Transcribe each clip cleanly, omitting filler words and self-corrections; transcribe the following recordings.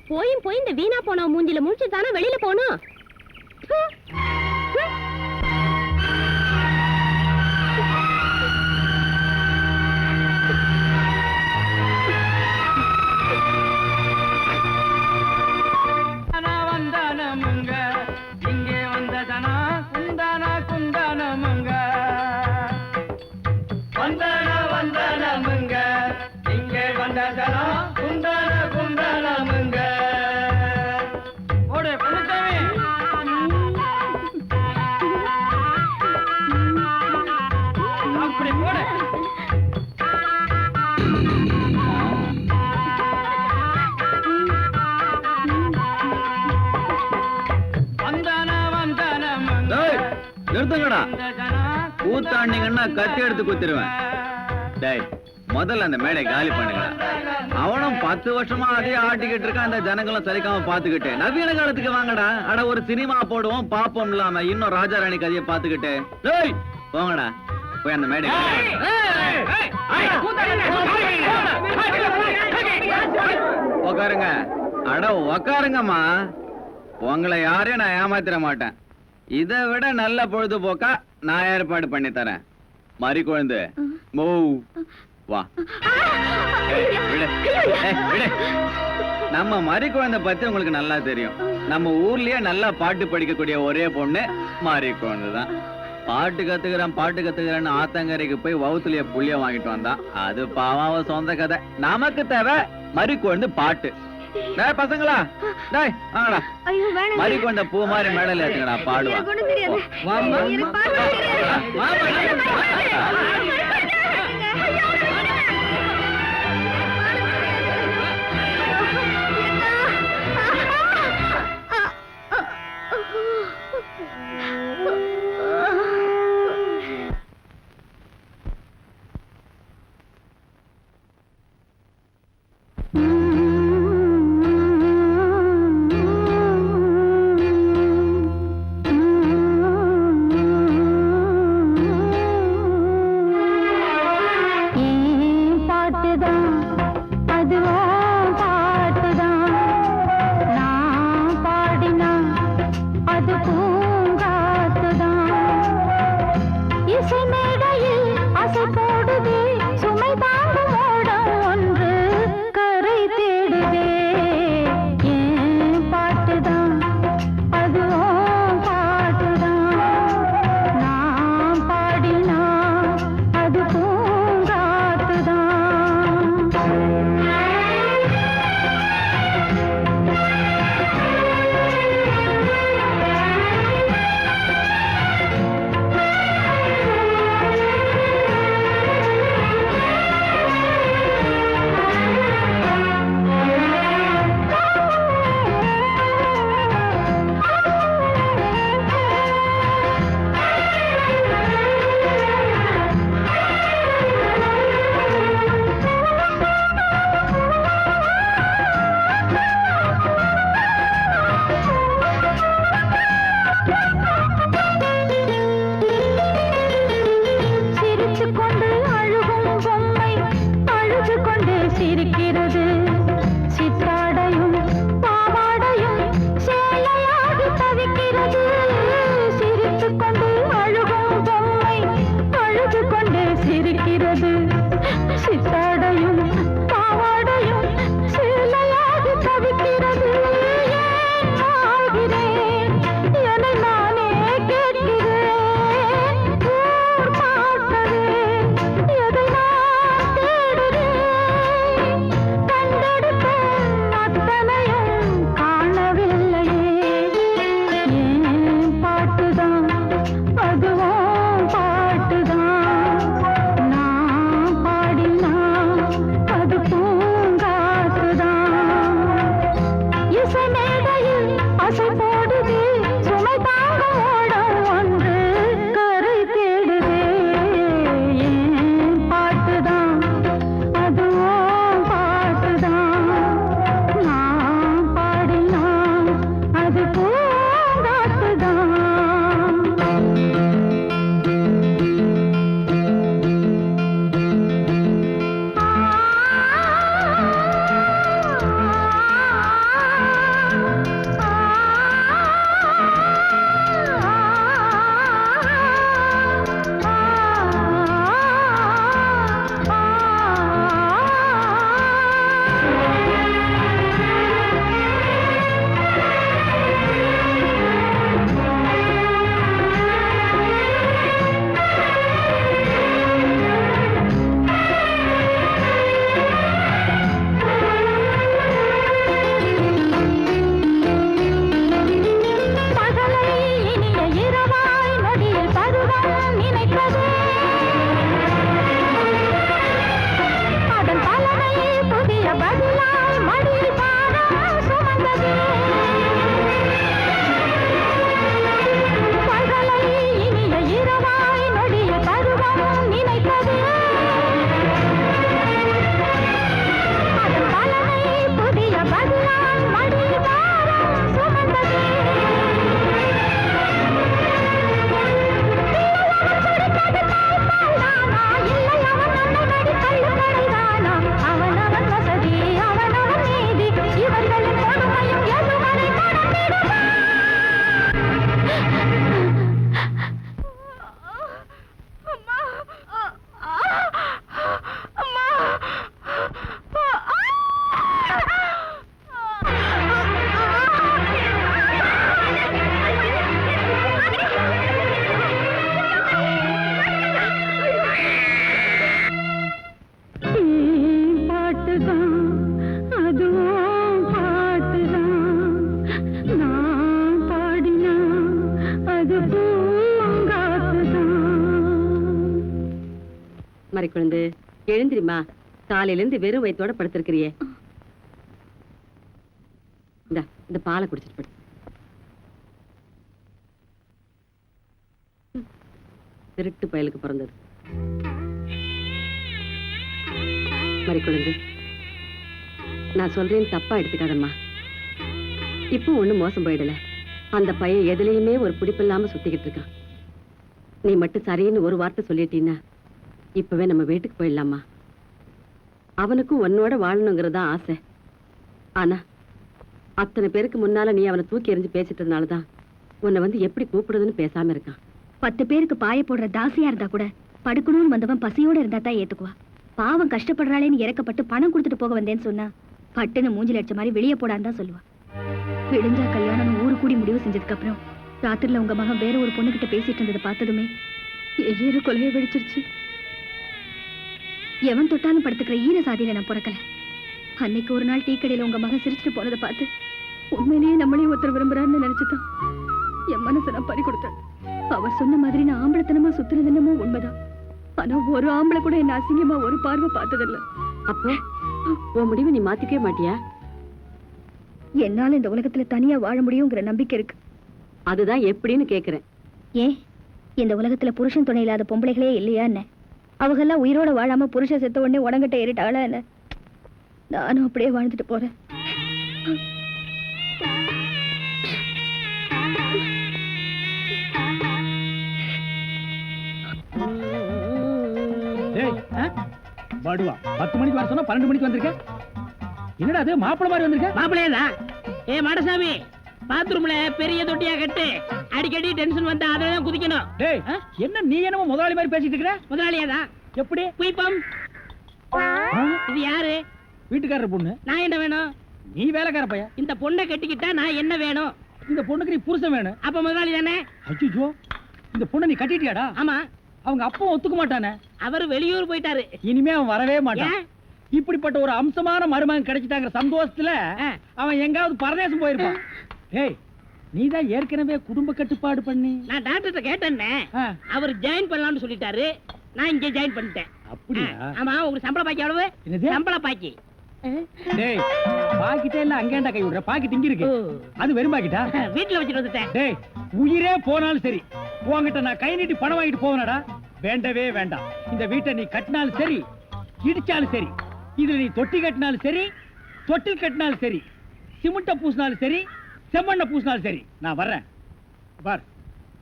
போயும் போய் இந்த வீணா போன மூஞ்சில முடிச்சு தானே வெளியில போகணும். கூத்தாண்டிங்கன்னா கத்தி எடுத்து குத்திருவேன். டேய், முதல்ல அந்த மேடை காலி பண்ணுங்க. அவனும் 10 வருஷமா அதே ஆட்டிக்கிட்டு இருக்கான். அந்த ஜனங்களும் சரிக்காம பாத்துக்கிட்டு நவீன காலத்துக்கு வாங்கடா. அட ஒரு சினிமா போடுவோம் பாப்போம் இல்லாம இன்னும் ராஜா ராணி கதையை பாத்துக்கிட்டு. டேய் போங்கடா, போய் அந்த மேடை உக்காருங்க. அட உக்காருங்கம்மா. உங்களை யாரையும் நான் ஏமாத்திர மாட்டேன். இதை விட நல்ல பொழுதுபோக்கா நான் ஏற்பாடு பண்ணி தரேன். மறி குழந்தை வா. நம்ம மறி குழந்தை பத்தி உங்களுக்கு நல்லா தெரியும். நம்ம ஊர்லயே நல்லா பாட்டு படிக்கக்கூடிய ஒரே பொண்ணு மறி குழந்தை தான். பாட்டு கத்துக்கிறேன்னு ஆத்தங்கரைக்கு போய் வவுத்துலயே புள்ளிய வாங்கிட்டு வந்தான். அது பாவாவ சொந்த கதை. நமக்கு தேவை மறி குழந்தை பாட்டு. டேய் பசங்களா, டேய் வாங்கடா. மறி கொண்ட பூ மாதிரி மேடல் ஏத்துங்கடா, பாடுவா. மறை குழந்தை எழுந்திரிமா, காலையில இருந்து வெறும் வயித்தோட படுத்திருக்கிறியே. இந்த பாலை குடிச்சிட்டு படு. திருட்டு பயலுக்கு பிறந்தது. மறை குழந்தை, நான் சொல்றேன் தப்பா எடுத்துக்காதம்மா. இப்போ ஒண்ணும் மோசம் போயிடல. அந்த பையன் எதுலயுமே ஒரு பிடிப்பில்லாம சுத்திக்கிட்டு இருக்கான். நீ மட்டும் சரின்னு ஒரு வார்த்தை சொல்லிட்டீன்னா இப்பவே நம்ம வீட்டுக்கு போயிடலாமா. அவனுக்கும் உன்னோட வாழணுங்கிறதா ஆசை. ஆனா அத்தனை பேருக்கு முன்னால நீ அவனை தூக்கி எறிஞ்சு பேசிட்டதுனாலதான் உன்னை வந்து எப்படி கூப்பிடுறதுன்னு பேசாம இருக்கான். 10 பேருக்கு பாய போடுற தாசியா இருந்தா கூட படுக்கணும்னு வந்தவன் பசியோட இருந்தா தான் ஏத்துக்குவா. பாவம் கஷ்டப்படுறாளேன்னு இறக்கப்பட்டு பணம் கொடுத்துட்டு போக வந்தேன்னு சொன்னா பட்டுன்னு மூஞ்சில அடிச்ச மாதிரி வெளியே போடான்னு தான் சொல்லுவா. விடிஞ்சா கல்யாணம் ஊரு கூடி முடிவு செஞ்சதுக்கு அப்புறம் ராத்திரில உங்க மகன் வேற ஒரு பொண்ணுகிட்ட பேசிட்டு இருந்ததை பார்த்ததுமே ஏறு கொலையை வெடிச்சிருச்சு. எவன் தொட்டாலும் படுத்துக்கிற ஈர சாதியில நான் பிறக்கல. அன்னைக்கு ஒரு நாள் டீ கடையில உங்க மகன் சிரிச்சுட்டு போனதை பார்த்து உண்மையிலேயே நம்மளையும் ஒருத்தர் விரும்புறான்னு நினைச்சுதான் என் மனசை நான் பறி கொடுத்தேன். அவர் சொன்ன மாதிரி நான் ஆம்பளத்தனமா சுத்துறது என்னமோ உண்மைதான். ஆனா ஒரு ஆம்பளை கூட என்ன அசிங்கமா ஒரு பார்வை பார்த்ததில்ல. அப்போ உன் முடிவை நீ மாத்திக்கவே மாட்டியா? என்னால இந்த உலகத்துல தனியா வாழ முடியுங்கிற நம்பிக்கை இருக்கு. அதுதான் எப்படின்னு கேக்குறேன். ஏன் இந்த உலகத்துல புருஷன் துணை இல்லாத பொம்பளைகளே இல்லையா என்ன? அவங்க எல்லாம் உயிரோட வாழாம புருஷன் செத்த உடனே உடங்கிட்ட ஏறிட்டாளா என்ன? நானும் அப்படியே வாழ்ந்துட்டு போறேன். பாடுவா 10 மணிக்கு வர சொன்னா 12 மணிக்கு வந்திருக்க. என்னடா அது மாப்பிள மாதிரி வந்திருக்க? மாப்பிளையா? ஏ மாடசாமி, பாத்ரூம்ல பெரிய தொட்டியா கட்டு. அடிக்கடி டென்ஷன் வந்தா அதெல்லாம் குதிக்கணும். டேய், என்ன நீ என்னமோ முதலாளி மாதிரி பேசிட்டு இருக்கற? முதலாளியாதான். எப்படி? குயிப்பம். இது யாரு? வீட்டுக்காரர் பொண்ணு. நான் என்ன வேணும்? நீ வேலைக்கார பையன். இந்த பொண்ணை கட்டிக்கிட்டா நான் என்ன வேணும்? இந்த பொண்ணுக்கு நீ புருஷன் வேணும். அப்ப முதலாளி தானே? அய்யோ, இந்த பொண்ணை நீ கட்டிட்டியாடா? ஆமா. அவங்க அப்பா ஒத்துக்க மாட்டானே. அவர் வெளியூர் போயிட்டாரு. இனிமே அவன் வரவே மாட்டான். இப்படிப்பட்ட ஒரு அம்சமான மருமகன் கிடைச்சிட்டாங்க சந்தோஷத்துல அவன் எங்காவது பரதேசம் போயிருப்பான். ஏய், நீதான் ஏற்கனவே குடும்ப கட்டுப்பாடு பண்ணி. நான் டாக்டர்கிட்ட கேட்டேன்னே, அவர் ஜாயின் பண்ணலாம்னு சொல்லிட்டாரு. நான் இங்க ஜாயின் பண்ணிட்டேன். அப்படியா? ஆமா. உங்களுக்கு சம்பள பாக்கி எவ்வளவு? சம்பள பாக்கி. டேய், பாக்கிட்டே இல்ல அங்கேண்டா கை விடுற. பாக்கி இங்க இருக்கு. அது வெறும் பாக்கிட்டா? வீட்டுல வச்சுட்டு வந்துட்டேன். டேய், உயிரே போனாலும் சரி உன்கிட்ட நான் கை நீட்டி பணம் வாங்கிட்டு போவனடா. வேண்டவே வேண்டாம். இந்த வீட்டை நீ கட்டினாலும் சரி, இடிச்சாலும் சரி, இதுல நீ தொட்டி கட்டினாலும் சரி, தொட்டில் கட்டினாலும் சரி, சிமெண்ட பூசினாலும் சரி, செம்மண்ண பூசினாலும் சரி, நான் வர்றேன். பார்,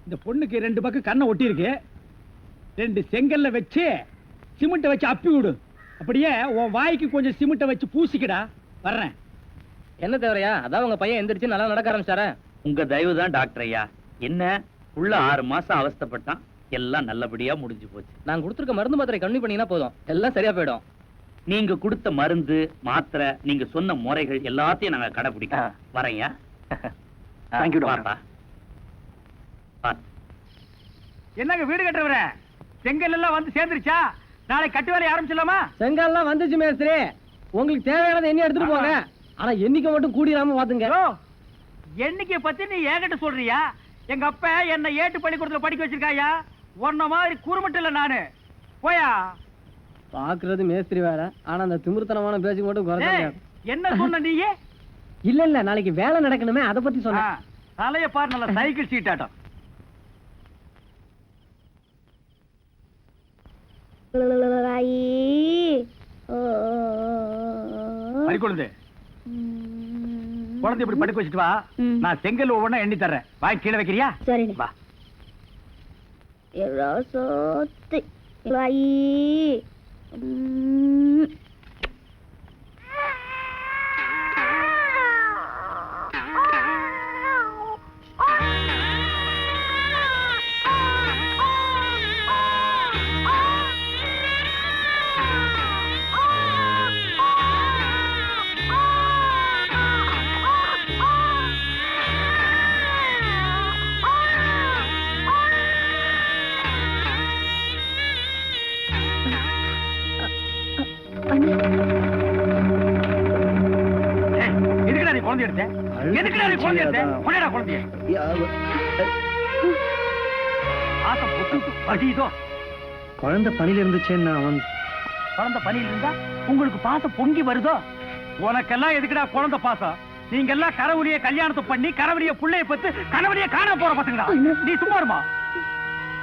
இந்த பொண்ணுக்கு 2 பக்கம் கண்ணை ஒட்டி இருக்கு. 2 செங்கல்ல வச்சு சிமெண்ட வச்சு அப்பி விடு. அப்படியே உன் வாய்க்கு கொஞ்சம் சிமெண்ட வச்சு பூசிக்கடா. வர்றேன். என்ன தேவையா? அதான் உங்க பையன் எந்திரிச்சு நல்லா நடக்க ஆரம்பிச்சாரா? உங்க தயவு தான் டாக்டர் ஐயா. என்ன உள்ள 6 மாசம் அவஸ்தைப்பட்டான், எல்லாம் நல்லபடியா முடிஞ்சு போச்சு. நான் கொடுத்துருக்க மருந்து மாத்திரை கம்மி பண்ணீங்கன்னா போதும், எல்லாம் சரியா போயிடும். நீங்க கொடுத்த மருந்து மாத்திரை, நீங்க சொன்ன முறைகள் எல்லாத்தையும் நாங்க கடைபிடிக்கிறோம். வரையா? தேங்க்யூ வாப்பா. என்னங்க வீடு கட்டுறவர செங்கல் எல்லாம் வந்து சேர்ந்துருச்சா? நாளைக்கு கட்டு வேலையை ஆரம்பிச்சிடலாமா? செங்கல்லாம் வந்துச்சு மேஸ்திரி. உங்களுக்கு தேவையானதை என்ன எடுத்துட்டு போங்க. ஆனா எண்ணிக்கை மட்டும் கூடிராம பாத்துங்க. எண்ணிக்கையை பத்தி நீ ஏகிட்ட சொல்றியா? எங்க அப்பா என்ன ஏட்டு பள்ளிக்கூடத்துல படிக்க வச்சிருக்காயா? உன்ன மாதிரி குறுமட்டு இல்ல நானு. போயா. பாக்குறது மேஸ்திரி வேற, ஆனா அந்த திமிர்த்தனமான பேச்சுக்கு மட்டும் குறைக்க. என்ன சொன்ன நீயே? இல்ல நாளைக்கு வேலை நடக்கணுமே, அதை பத்தி சொன்ன. தலைய பாரு, நல்ல சைக்கிள் சீட் ஆட்டம். குழந்தை இப்படி படுக்க வச்சுட்டு வா. நான் செங்கல் ஒவ்வொன்னா எண்ணி தர்றேன். வாய் கீழே வைக்கிறியா? சரி வா. குழந்தை எடுத்தேன். எதுக்குடா நீ குழந்தை எடுத்தேன்? கொண்டடா குழந்தைய. ஆசை பொட்டு வடிதோ. குழந்தை பணியில இருந்துச்சேன்னு அவன் குழந்தை பணியில் இருந்தா உங்களுக்கு பாசம் பொங்கி வருதோ? உனக்கெல்லாம் எதுக்குடா குழந்தை பாசம்? நீங்க எல்லாம் கரவழிய கல்யாணத்தை பண்ணி கரவழிய புள்ளைய பத்து கனவழிய காண போற பசங்கடா. நீ சும்மா இருமா.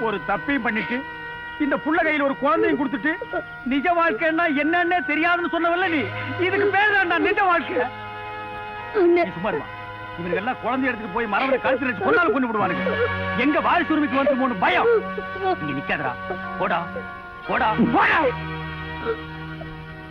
ஒரு தப்பையும் பண்ணிட்டு இந்த புள்ள கையில ஒரு குழந்தையும் கொடுத்துட்டு நிஜ வாழ்க்கைன்னா என்னன்னே தெரியாதுன்னு சொன்னவல்ல நீ. இதுக்கு பேர் தான்டா நிஜ வாழ்க்கை. நீ சும்மா இருமா. இவங்க எல்லாம் குழந்தை எடுத்துட்டு போய் மரவரை கழுத்து வச்சு கொண்டாலும் கொண்டு விடுவானுங்க. எங்க வாரிசு உரிமைக்கு வந்து பயம். இங்க நிக்காதடா. போடா போடா போடா.